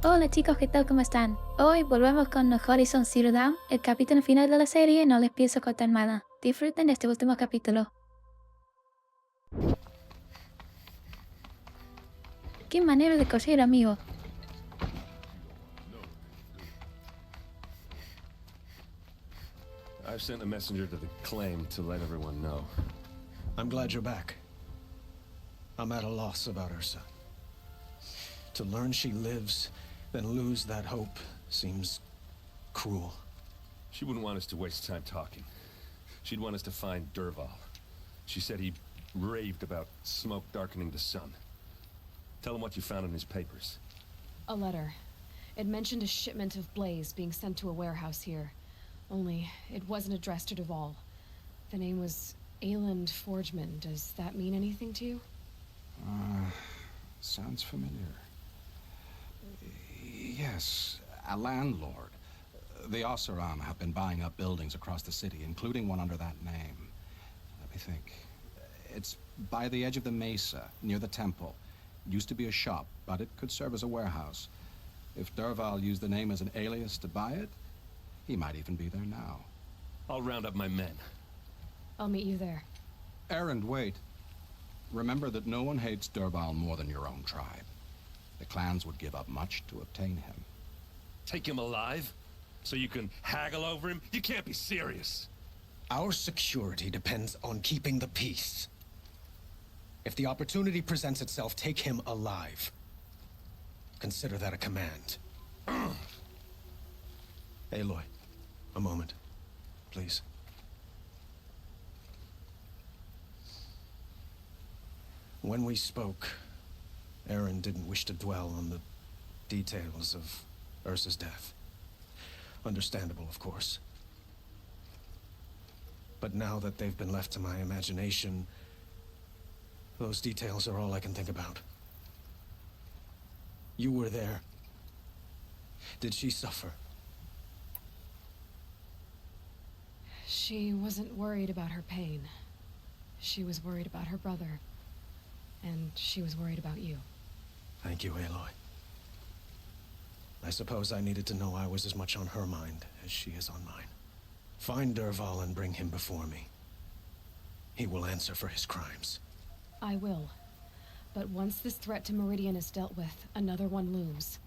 Hola chicos, ¿qué tal? ¿Cómo están? Hoy volvemos con Horizon Zero Dawn, el capítulo final de la serie. No les pienso contar nada. Disfruten de este último capítulo. ¡Qué manera de coser, amigo! I've sent a messenger to the claim to let everyone know. I'm glad you're back. I'm at a loss about Ursa. To learn she lives, then lose that hope seems cruel. She wouldn't want us to waste time talking. She'd want us to find Derval. She said he raved about smoke darkening the sun. Tell him what you found in his papers. A letter. It mentioned a shipment of blaze being sent to a warehouse here. Only, it wasn't addressed to Derval. The name was Ayland Forgeman. Does that mean anything to you? Sounds familiar. Yes, a landlord. The Oseram have been buying up buildings across the city, including one under that name. Let me think. It's by the edge of the mesa, near the temple. Used to be a shop, but it could serve as a warehouse. If Derval used the name as an alias to buy it, he might even be there now. I'll round up my men. I'll meet you there. Erend, wait. Remember that no one hates Derval more than your own tribe. The clans would give up much to obtain him. Take him alive? So you can haggle over him? You can't be serious. Our security depends on keeping the peace. If the opportunity presents itself, take him alive. Consider that a command. Aloy, a moment, please. When we spoke, Aaron didn't wish to dwell on the details of Ursa's death. Understandable, of course. But now that they've been left to my imagination, those details are all I can think about. You were there. Did she suffer? She wasn't worried about her pain. She was worried about her brother. And she was worried about you. Thank you, Aloy. I suppose I needed to know I was as much on her mind as she is on mine. Find Derval and bring him before me. He will answer for his crimes. I will. But once this threat to Meridian is dealt with, another one looms.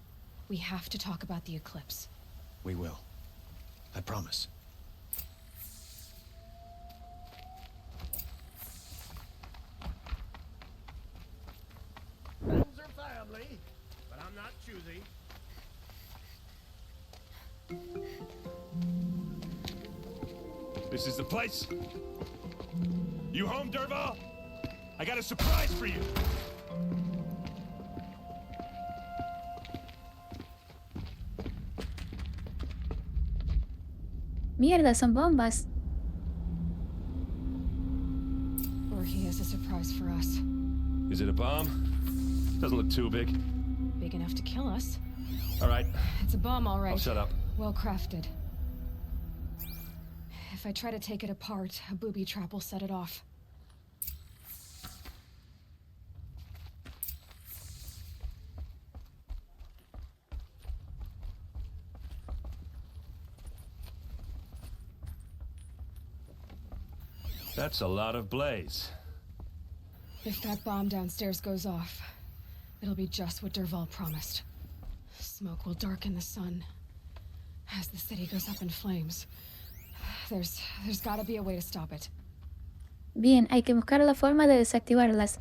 We have to talk about the eclipse. We will. I promise. Friends are family, but I'm not choosy. This is the place. You home, Derval? I got a surprise for you. Mierda, son bombas. Or he has a surprise for us. Is it a bomb? Doesn't look too big. Big enough to kill us. All right, It's a bomb, all right. I'll shut up. Well crafted. If I try to take it apart, a booby trap will set it off. That's a lot of blaze. If that bomb downstairs goes off, it'll be just what Derval promised. Smoke will darken the sun. As the city goes up in flames, there's gotta be a way to stop it. Bien, hay que buscar la forma de desactivarlas.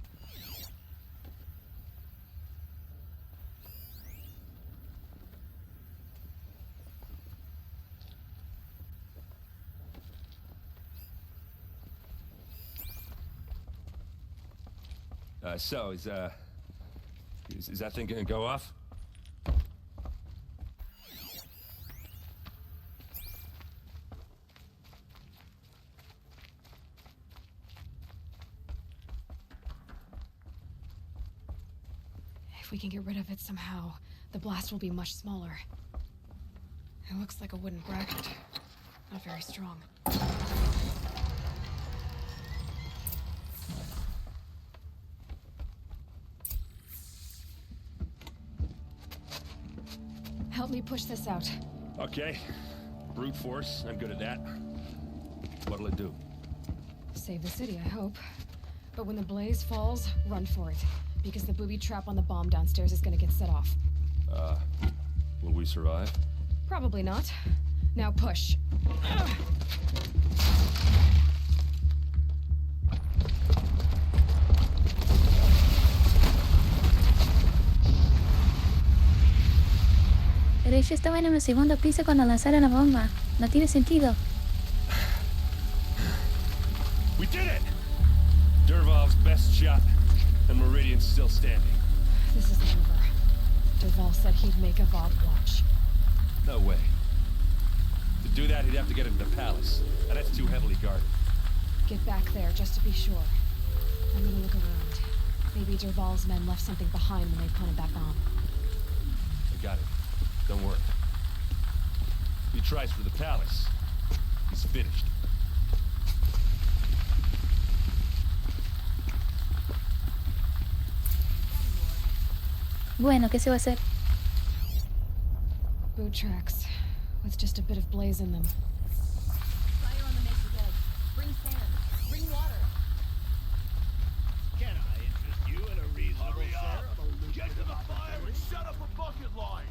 So, is that thing gonna go off? If we can get rid of it somehow, the blast will be much smaller. It looks like a wooden bracket. Not very strong. Help me push this out. Okay. Brute force, I'm good at that. What'll it do? Save the city, I hope. But when the blaze falls, run for it. Because the booby trap on the bomb downstairs is gonna get set off. Will we survive? Probably not. Now push. Pero ellos estaban en el segundo piso cuando lanzaron la bomba. No tiene sentido. We did it! Derval's best shot, and Meridian's still standing. This isn't over. Derval said he'd make Avad watch. No way. To do that, he'd have to get into the palace, and that's too heavily guarded. Get back there, just to be sure. I'm gonna look around. Maybe Derval's men left something behind when they planted that bomb. I got it. Don't worry. If he tries for the palace, he's finished. Bueno, ¿qué se va a hacer? Boot tracks, with just a bit of blaze in them. Fire on the maker's edge. Bring sand. Bring water. Can I interest you in a reasonable share of a Get to the fire and shut up a bucket line!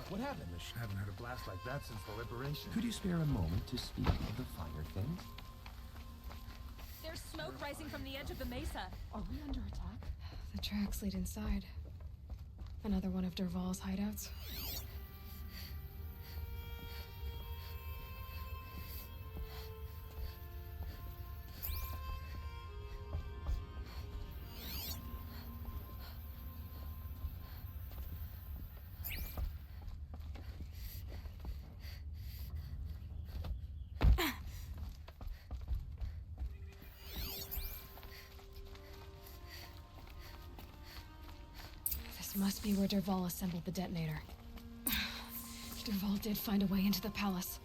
What happened? I haven't heard a blast like that since the liberation. Could you spare a moment to speak of the fire things? There's smoke rising from the edge of the mesa. Are we under attack? The tracks lead inside. Another one of Derval's hideouts. This must be where Derval assembled the detonator. Derval did find a way into the palace.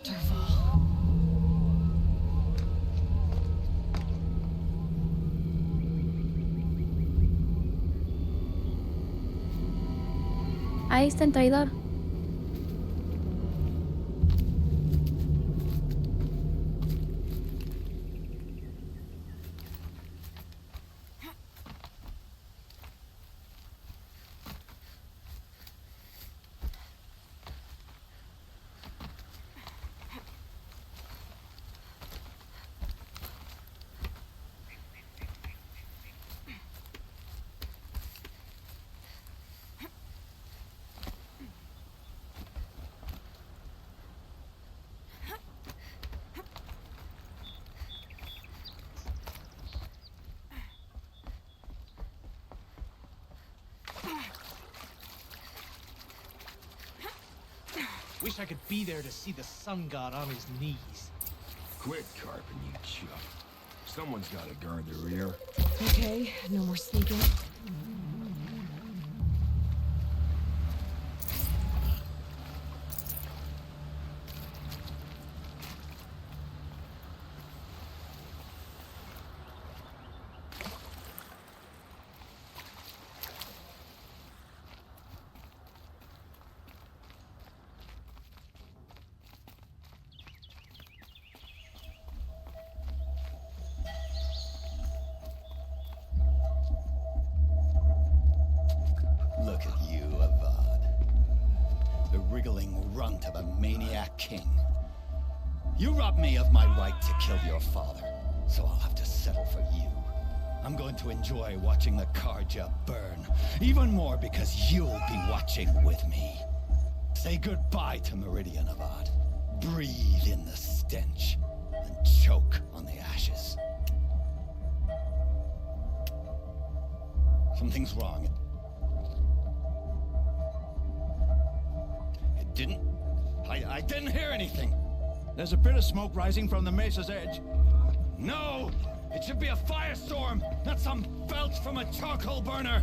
Derval. Ahí está el traidor. Wish I could be there to see the sun god on his knees. Quit carping, you chuck. Someone's gotta guard the rear. Okay, no more sneaking. Look at you, Avad. The wriggling runt of a maniac king. You robbed me of my right to kill your father, so I'll have to settle for you. I'm going to enjoy watching the Karja burn, even more because you'll be watching with me. Say goodbye to Meridian, Avad. Breathe in the stench, and choke on the ashes. Something's wrong. I didn't hear anything. There's a bit of smoke rising from the mesa's edge. No! It should be a firestorm, not some belch from a charcoal burner.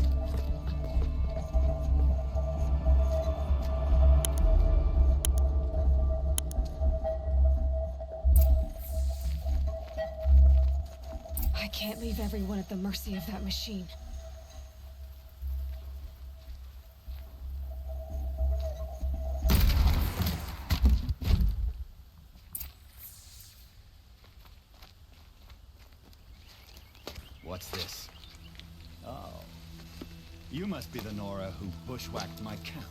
can't leave everyone at the mercy of that machine. What's this? Oh. You must be the Nora who bushwhacked my camp.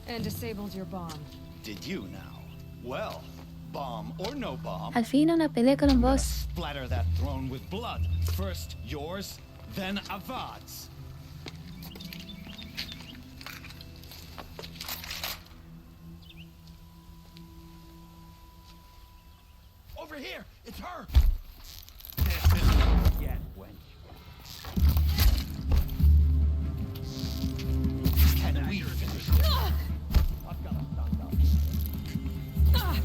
And disabled your bomb. Did you now? Well, bomb or no bomb, Al fin una pelea con un boss. splatter that throne with blood. First yours, then Avad's. Over here! It's her! This isn't over yet, wench. Can we finish this? I've got a stand up.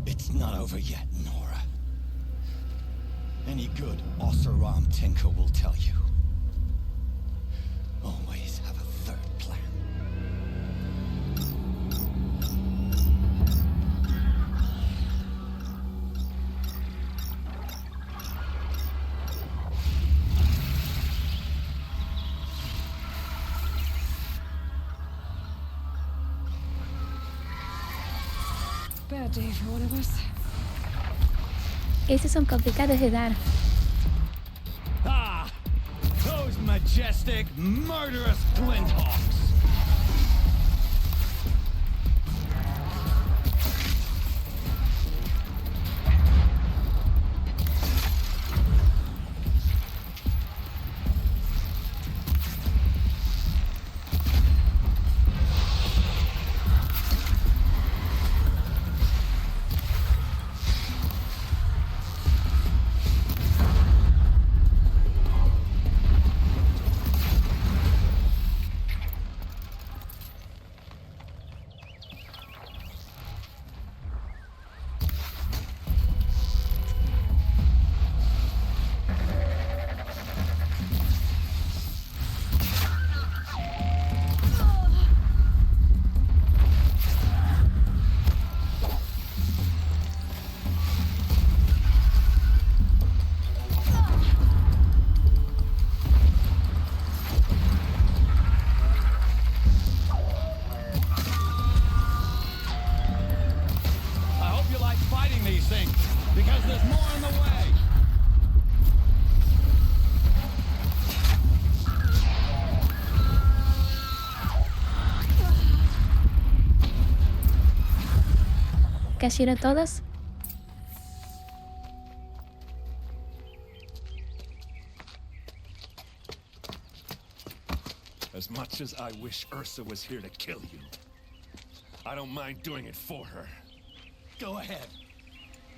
It's not over yet, Nora. Any good Oseram Tinker will tell you. Always have a third plan. Bad day for one of us. Estos son complicados de dar. Ah! Those majestic, murderous glinthawks! Because there's more in the way! ¿Cayeron todos? As much as I wish Ursa was here to kill you, I don't mind doing it for her. Go ahead.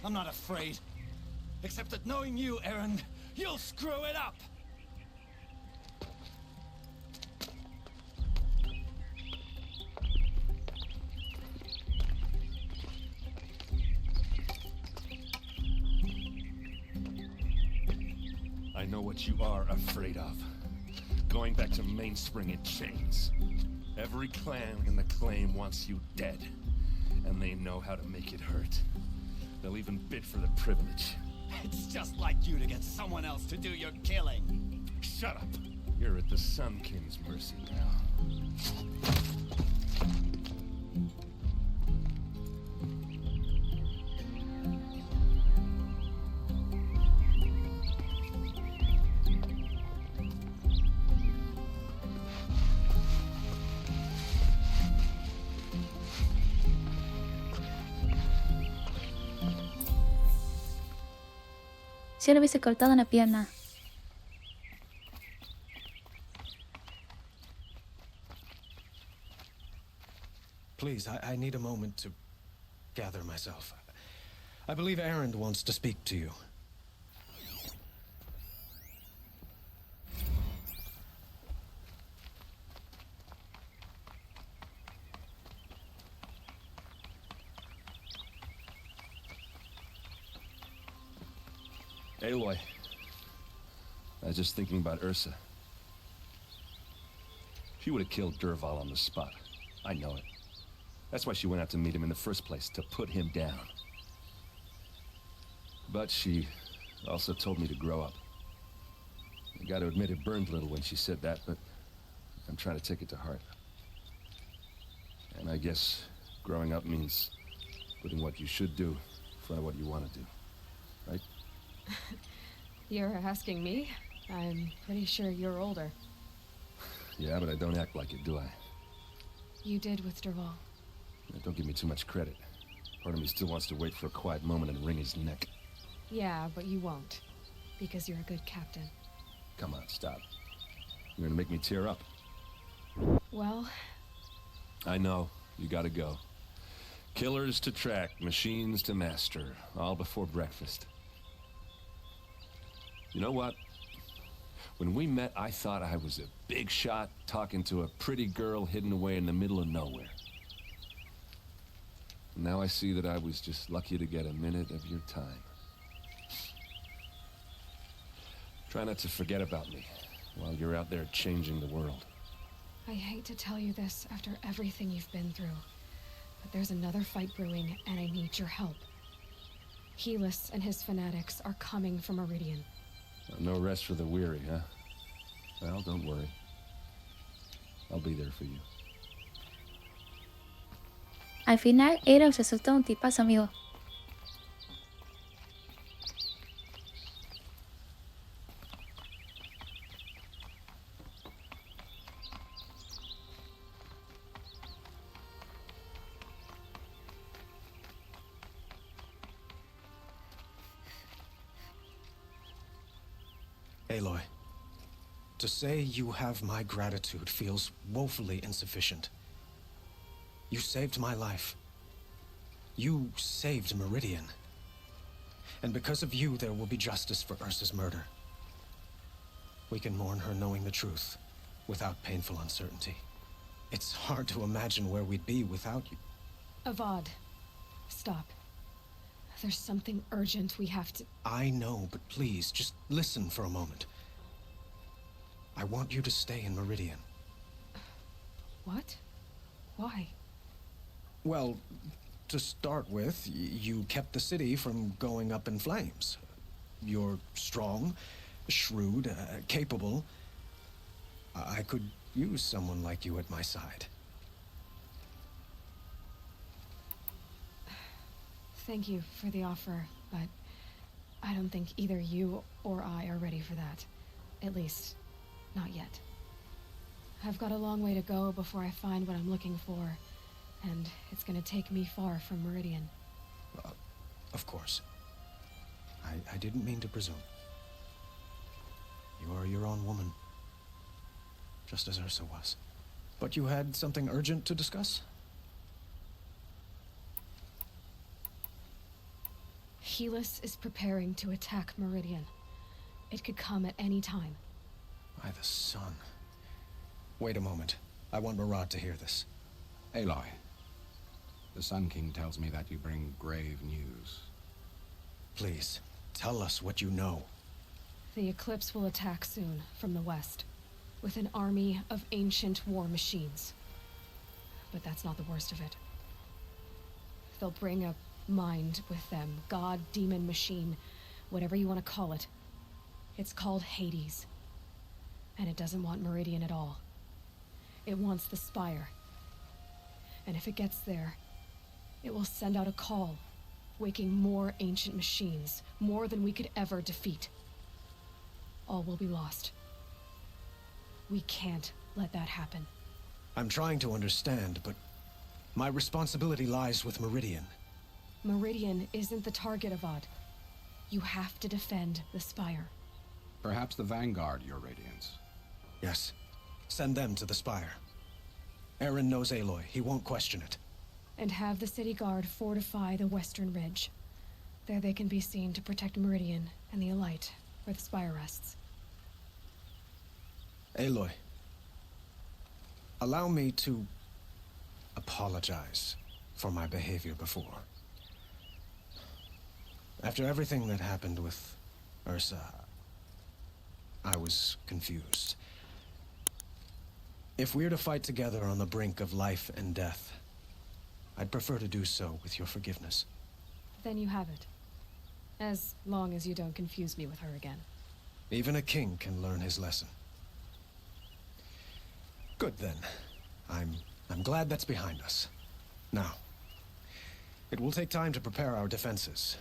I'm not afraid. Except that knowing you, Aaron, you'll screw it up! I know what you are afraid of. Going back to Mainspring in chains. Every clan in the claim wants you dead. And they know how to make it hurt. They'll even bid for the privilege. It's just like you to get someone else to do your killing. Shut up! You're at the Sun King's mercy now. Si le hubiese cortado una pierna. Please, I need a moment to gather myself. I believe Aaron wants to speak to you. Aloy, I was just thinking about Ursa. She would have killed Dervahl on the spot. I know it. That's why she went out to meet him in the first place, to put him down. But she also told me to grow up. I gotta admit it burned a little when she said that, but I'm trying to take it to heart. And I guess growing up means putting what you should do in front of what you want to do, right? You're asking me? I'm pretty sure you're older. Yeah, but I don't act like it, do I? You did with Derval. Don't give me too much credit. Part of me still wants to wait for a quiet moment and wring his neck. Yeah, but you won't. Because you're a good captain. Come on, stop. You're gonna make me tear up. Well... I know. You gotta go. Killers to track, machines to master. All before breakfast. You know what? When we met, I thought I was a big shot talking to a pretty girl hidden away in the middle of nowhere. Now I see that I was just lucky to get a minute of your time. Try not to forget about me while you're out there changing the world. I hate to tell you this after everything you've been through, but there's another fight brewing and I need your help. Helis and his fanatics are coming for Meridian. No rest for the weary, huh? Well, don't worry. I'll be there for you. Al final, Aaron resultó un tipazo, amigo. Aloy, to say you have my gratitude feels woefully insufficient. You saved my life. You saved Meridian. And because of you, there will be justice for Ursa's murder. We can mourn her knowing the truth, without painful uncertainty. It's hard to imagine where we'd be without you. Avad, stop. There's something urgent we have to... I know, but please, just listen for a moment. I want you to stay in Meridian. What? Why? Well, to start with, you kept the city from going up in flames. You're strong, shrewd, capable. I could use someone like you at my side. Thank you for the offer, but I don't think either you or I are ready for that. At least, not yet. I've got a long way to go before I find what I'm looking for, and it's gonna take me far from Meridian. Of course. I didn't mean to presume. You are your own woman, just as Ursa was. But you had something urgent to discuss? Helis is preparing to attack Meridian. It could come at any time. By the sun. Wait a moment. I want Murad to hear this. Aloy, the Sun King tells me that you bring grave news. Please, tell us what you know. The Eclipse will attack soon, from the west, with an army of ancient war machines. But that's not the worst of it. They'll bring a mind with them, god, demon, machine, whatever you want to call it. It's called Hades. And it doesn't want Meridian at all. It wants the Spire. And if it gets there, it will send out a call, waking more ancient machines, more than we could ever defeat. All will be lost. We can't let that happen. I'm trying to understand, but my responsibility lies with Meridian. Meridian isn't the target, Avad. You have to defend the Spire. Perhaps the Vanguard, Your Radiance. Yes. Send them to the Spire. Aaron knows Aloy. He won't question it. And have the City Guard fortify the Western Ridge. There they can be seen to protect Meridian and the Elite, where the Spire rests. Aloy, allow me to apologize for my behavior before. After everything that happened with Ursa, I was confused. If we're to fight together on the brink of life and death, I'd prefer to do so with your forgiveness. Then you have it. As long as you don't confuse me with her again. Even a king can learn his lesson. Good then. I'm glad that's behind us. Now, it will take time to prepare our defenses.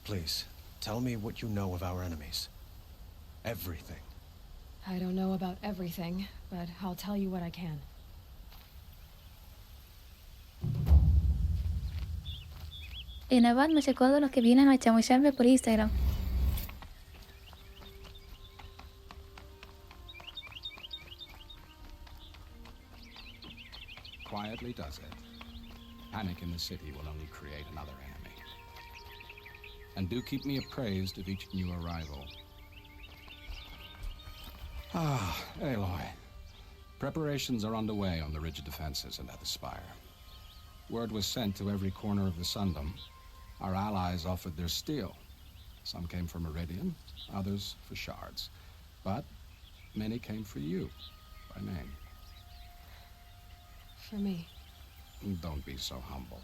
Please, tell me what you know of our enemies. Everything. I don't know about everything, but I'll tell you what I can. En Abad me recuerdo los que vienen a chamullarme por Instagram. Quietly does it. Panic in the city will only create another enemy. And do keep me appraised of each new arrival. Ah, Aloy. Preparations are underway on the rigid defenses and at the spire. Word was sent to every corner of the Sundom. Our allies offered their steel. Some came for Meridian, others for shards. But many came for you, by name. For me. Don't be so humble.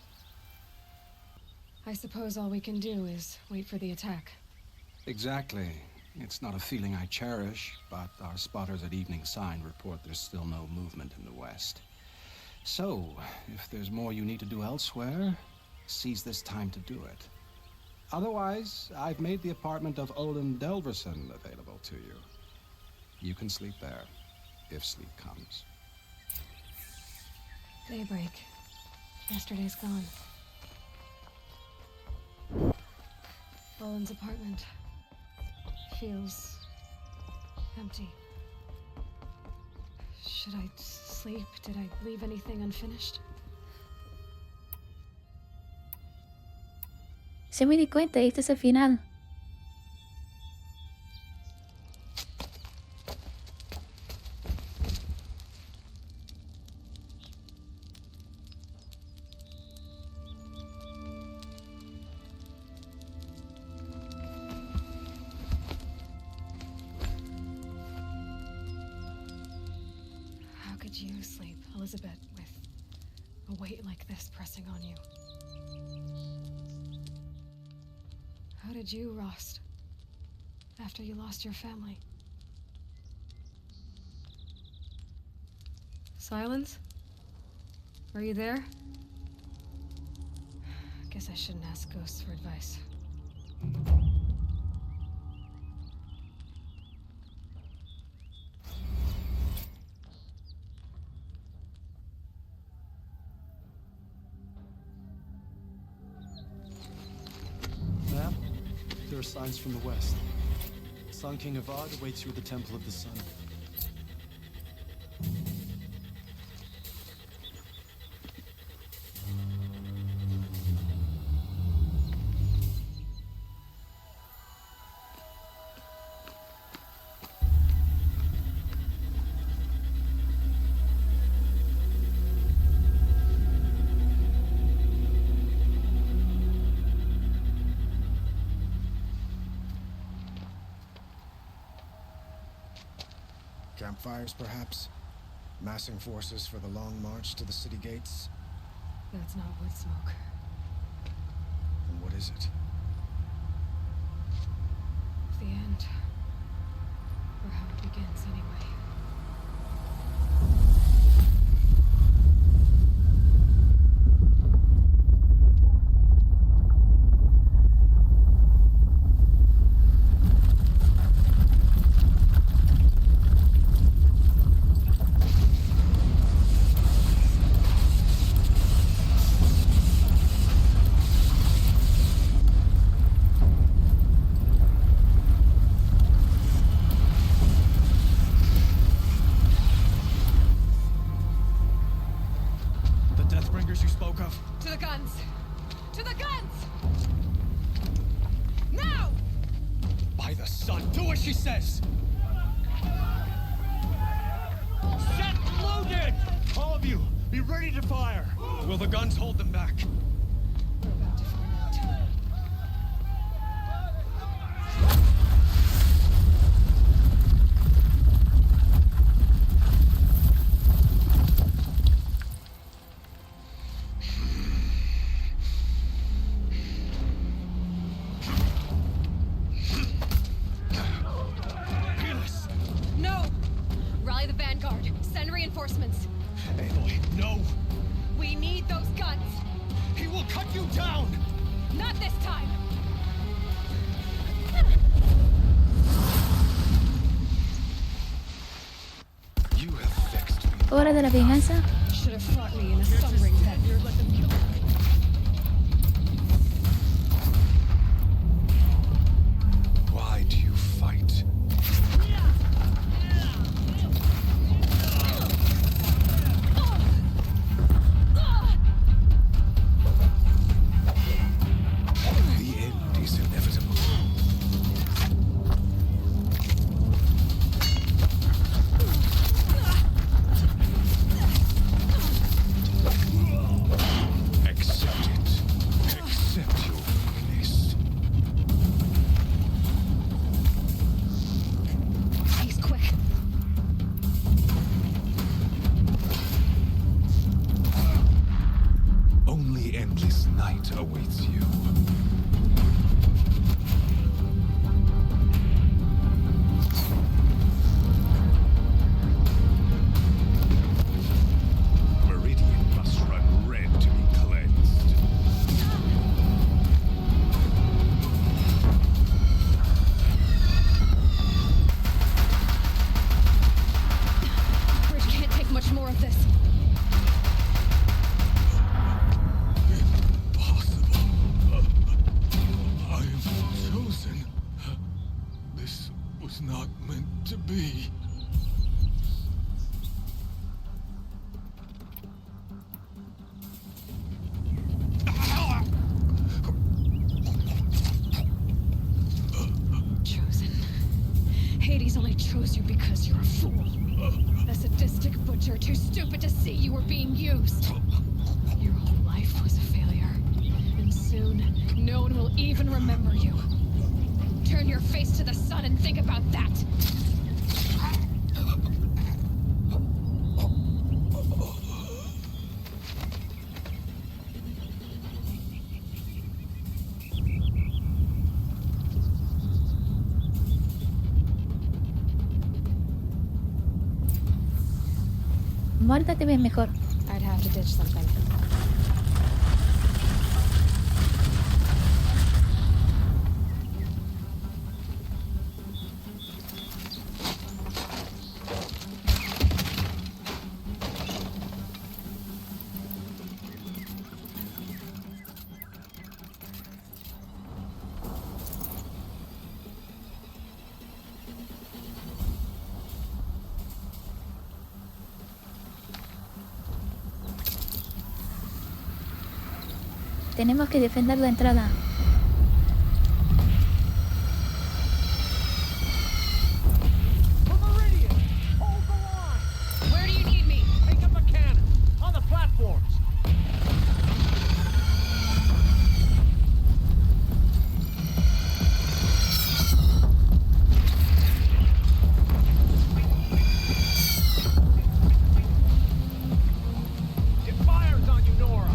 I suppose all we can do is wait for the attack. Exactly. It's not a feeling I cherish, but our spotters at Evening Sign report there's still no movement in the west. So, if there's more you need to do elsewhere, seize this time to do it. Otherwise, I've made the apartment of Olin Delverson available to you. You can sleep there, if sleep comes. Daybreak. Yesterday's gone. Olin's apartment feels empty. Should I sleep? Did I leave anything unfinished? Ya me di cuenta, este es el final. How could you sleep, Elizabeth, with a weight like this pressing on you? How did you, Rost, after you lost your family? Silence? Are you there? Guess I shouldn't ask ghosts for advice. Ma'am, there are signs from the west. Sun King Avad awaits you at the Temple of the Sun. Campfires, perhaps? Massing forces for the long march to the city gates? That's not wood smoke. And what is it? The end. Or how it begins, anyway. You spoke of? To the guns! To the guns! Now! By the sun, do as she says! Set loaded! All of you, be ready to fire! Will the guns hold them back? We're about to find out. reinforcements. Aloy, no! We need those guns. He will cut you down! Not this time. You have vexed me. Hora de la venganza. Should have fought me in a sun ring then. Why do you fight? The end is inevitable. Accept it. Accept your weakness. He's quick. Only endless night awaits you. Meridian must run red to be cleansed. Bridge can't take much more of this. Impossible. I am chosen. This was not meant to be. Chosen. Hades only chose you because you're a fool. A sadistic butcher too stupid to see you were being used. Your whole life was a failure. And soon, no one will even remember you. Turn your face to the sun and think about that. Muerta te ves mejor. I'd have to ditch something. Tenemos que defender la entrada. Meridian! Hold the line! Where do you need me? Take up a cannon! On the platforms! It fires on you, Nora!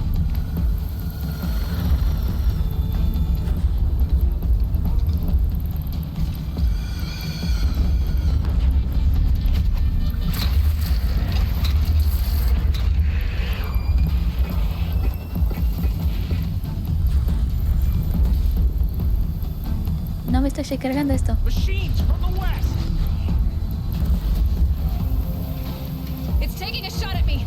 No me estoy recargando esto. Machines from the west! It's taking a shot at me.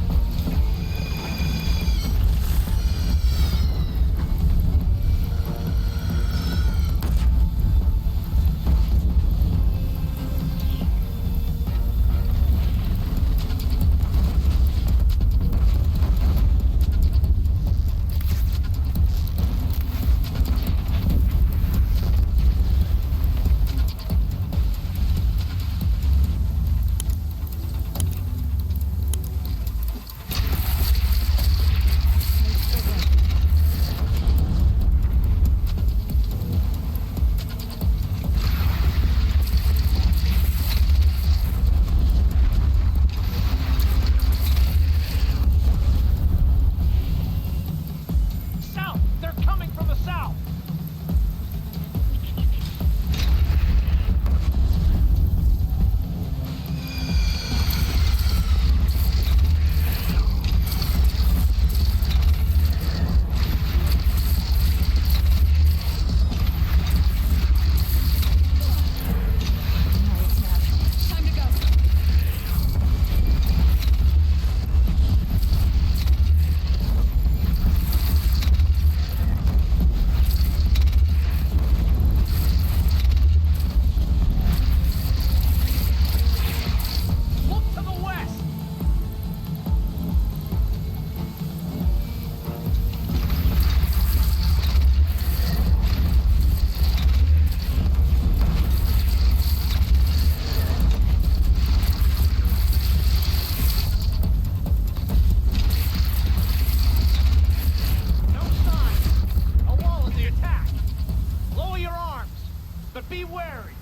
but be wary.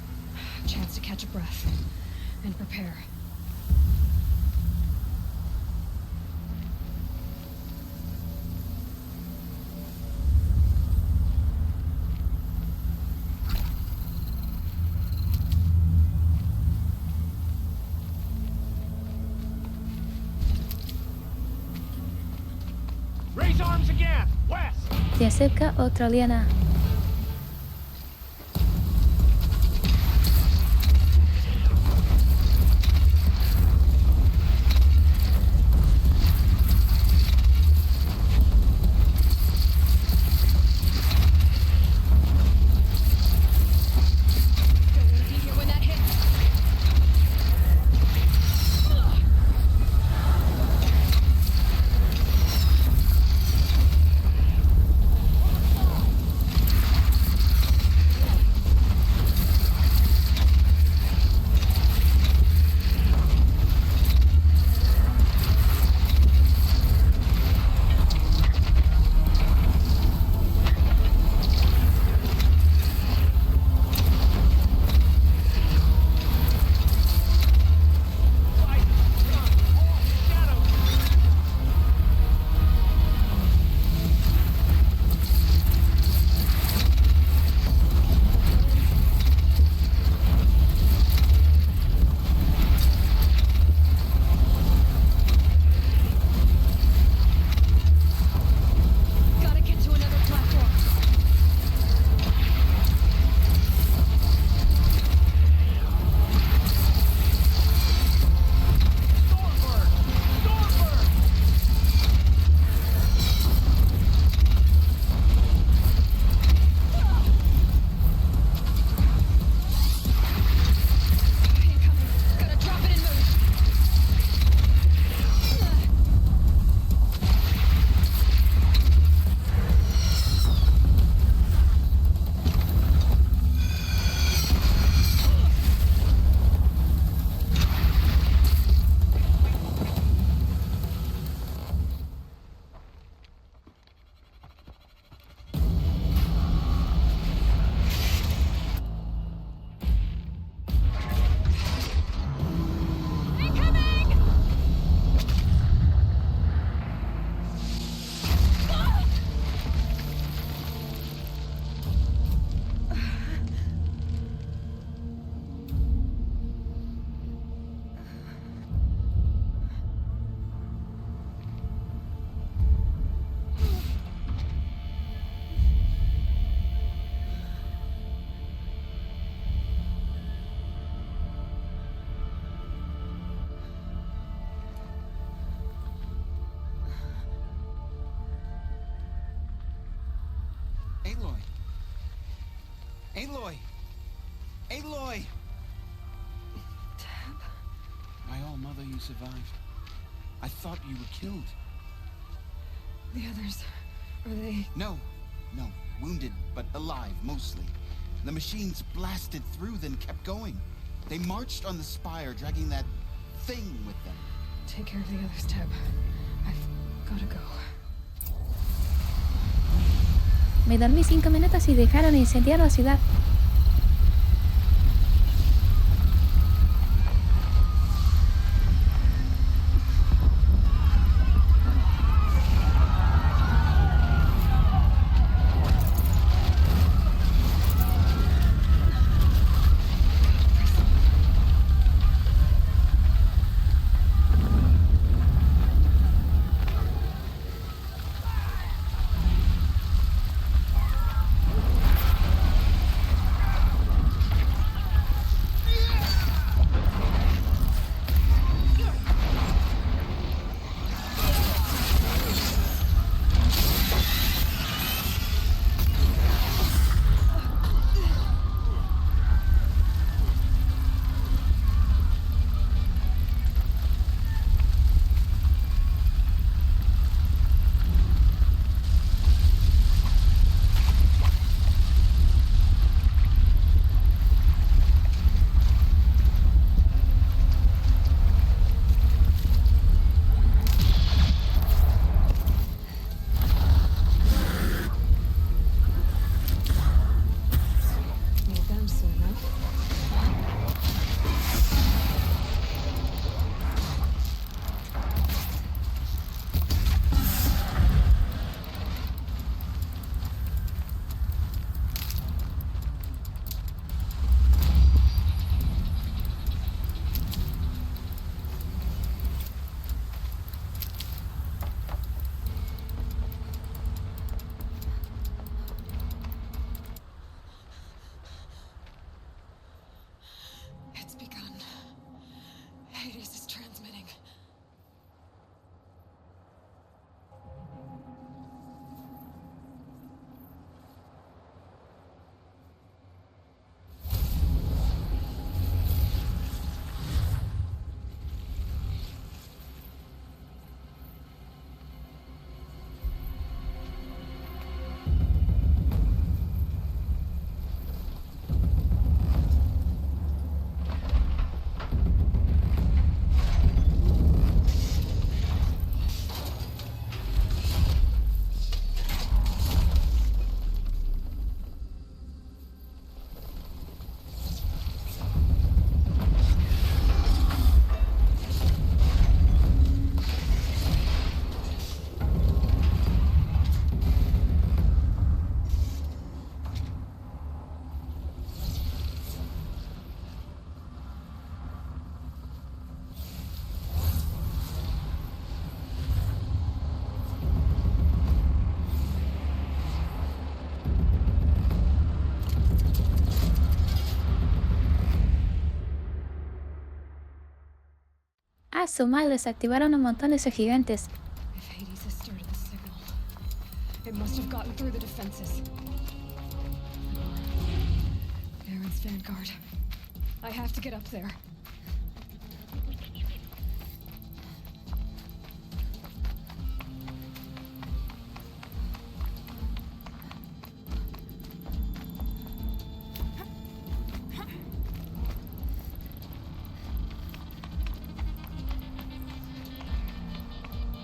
Chance to catch a breath and prepare. Raise arms again. West. Se acerca otra liana. Aloy! Aloy! Aloy! Tab? My old mother, you survived. I thought you were killed. The others, are they... No, wounded, but alive, mostly. The machines blasted through, then kept going. They marched on the spire, dragging that thing with them. Take care of the others, Tab. I've gotta go. Me dormí 5 minutos y dejaron incendiar la ciudad. Ah, su madre, se activaron un montón de esos gigantes. If Hades has started the signal, it must have gotten through the defenses. Baron's vanguard. I have to get up there.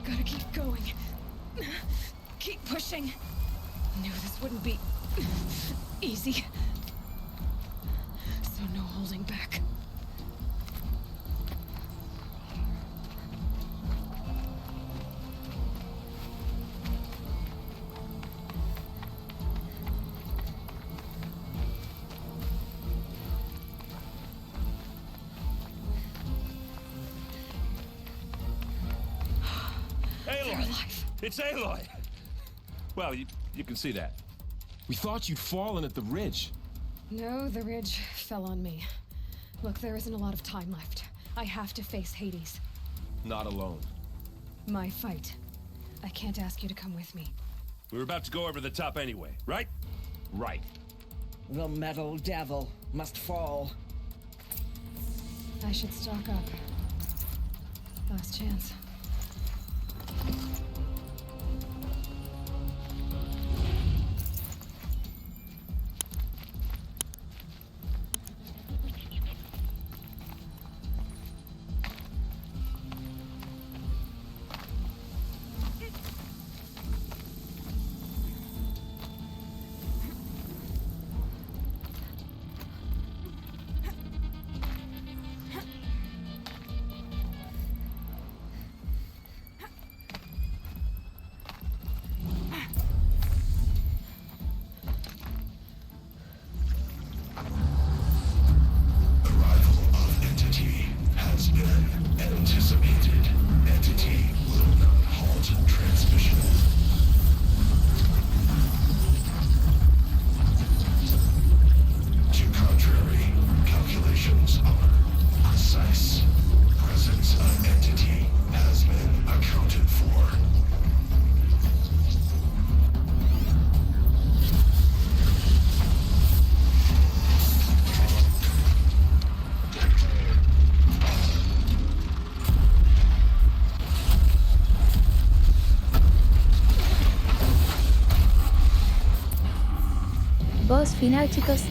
Gotta keep going. Keep pushing. Knew this wouldn't be easy. So no holding back. It's Aloy! Well, you can see that. We thought you'd fallen at the ridge. No, the ridge fell on me. Look, there isn't a lot of time left. I have to face Hades. Not alone. My fight. I can't ask you to come with me. We were about to go over the top anyway, right? Right. The metal devil must fall. I should stock up. Last chance. Boss final, chicos.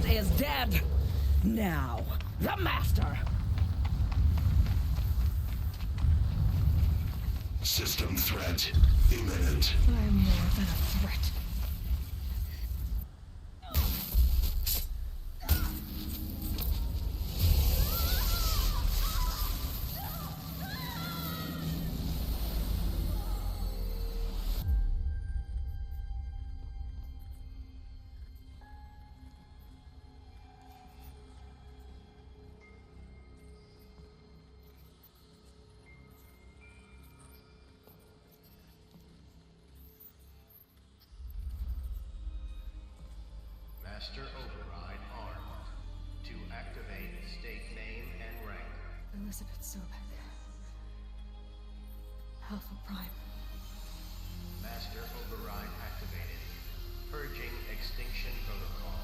Is dead. Now, the master. System threat imminent. I'm more than a threat. Master override armed. To activate state name and rank. Elizabeth Sobek. Alpha Prime. Master override activated. Purging extinction protocol.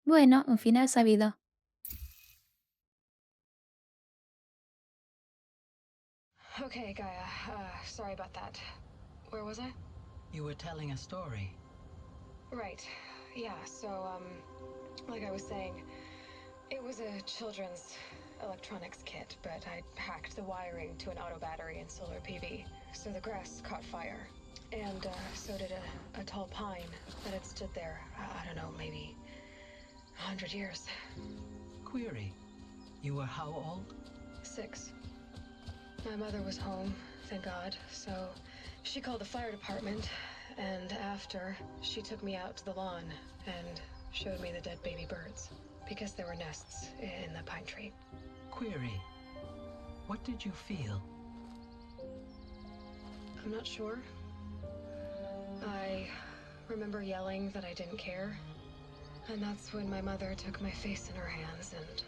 Bueno, un final sabido. Okay, Gaia. Sorry about that. Where was I? You were telling a story. Right. Yeah, so, like I was saying, it was a children's electronics kit, but I hacked the wiring to an auto battery and solar PV. So the grass caught fire. And, so did a tall pine that had stood there, I don't know, maybe 100 years. Query. You were how old? 6. My mother was home, thank God, so she called the fire department, and after, she took me out to the lawn and showed me the dead baby birds, because there were nests in the pine tree. Query. What did you feel? I'm not sure. I remember yelling that I didn't care, and that's when my mother took my face in her hands and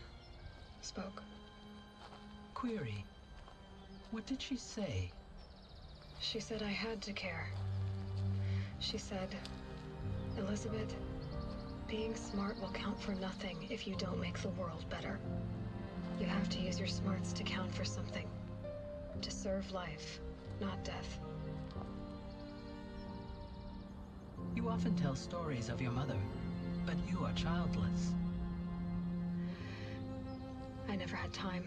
spoke. Query. What did she say? She said I had to care. She said, Elizabeth, being smart will count for nothing if you don't make the world better. You have to use your smarts to count for something. To serve life, not death. You often tell stories of your mother, but you are childless. I never had time.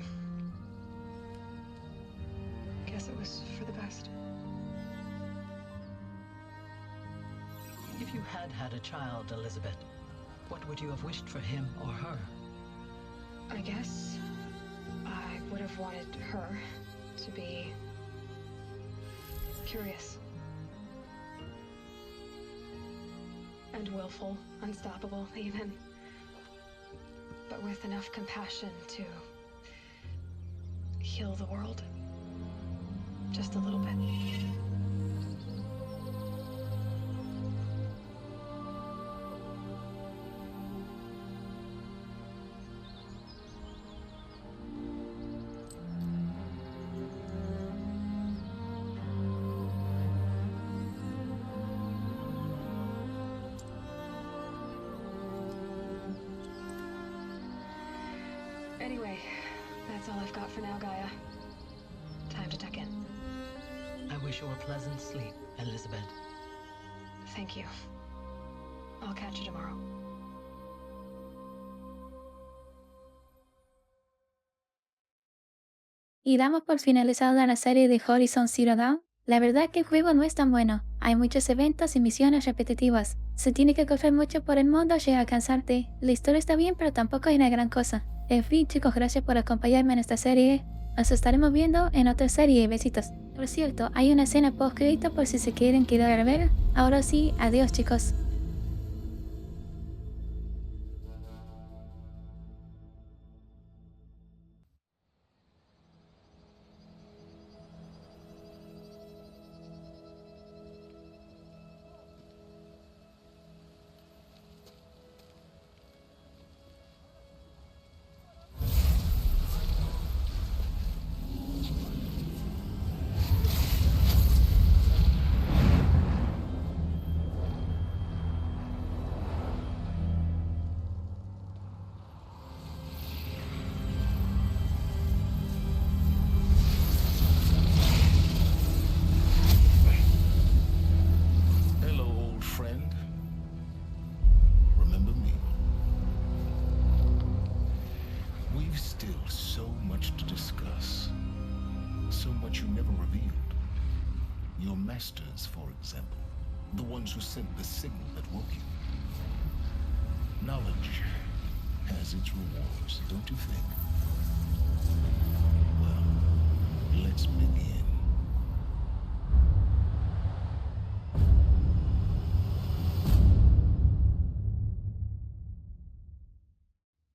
Guess it was for the best. If you had had a child, Elizabeth, what would you have wished for him or her? I guess I would have wanted her to be curious. And willful, unstoppable, even. but with enough compassion to heal the world. Just a little bit. Anyway, that's all I've got for now, Gaia. Time to tuck in. I wish you a pleasant sleep, Elizabeth. Thank you. I'll catch you tomorrow. Y damos por finalizada la serie de Horizon Zero Dawn. La verdad es que el juego no es tan bueno. Hay muchos eventos y misiones repetitivas. Se tiene que correr mucho por el mundo, llega a cansarte. La historia está bien, pero tampoco es una gran cosa. En fin, chicos, gracias por acompañarme en esta serie. Nos estaremos viendo en otra serie. Besitos. Por cierto, hay una escena post-crédito por si se quieren quedar a ver. Ahora sí, adiós, chicos. Your masters, for example. The ones who sent the signal that woke you. Knowledge has its rewards, don't you think? Well, let's begin.